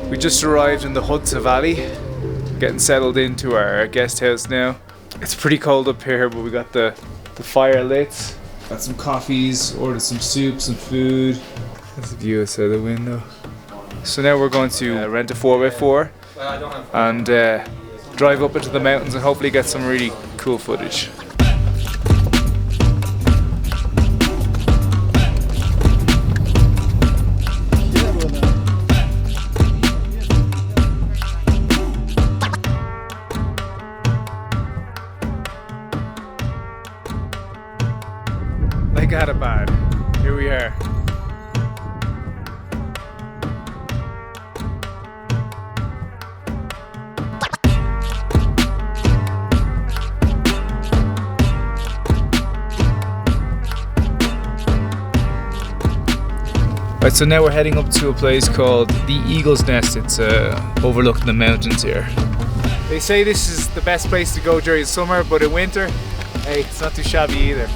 We just arrived in the Hunza Valley, getting settled into our guest house now. It's pretty cold up here, but we got the fire lit. Got some coffees, ordered some soup, some food. There's a view outside the window. So now we're going to rent a 4x4 and drive up into the mountains and hopefully get some really cool footage. Lake Attabad, here we are. Right, so now we're heading up to a place called the Eagle's Nest. It's overlooking the mountains here. They say this is the best place to go during summer, but in winter, hey, it's not too shabby either.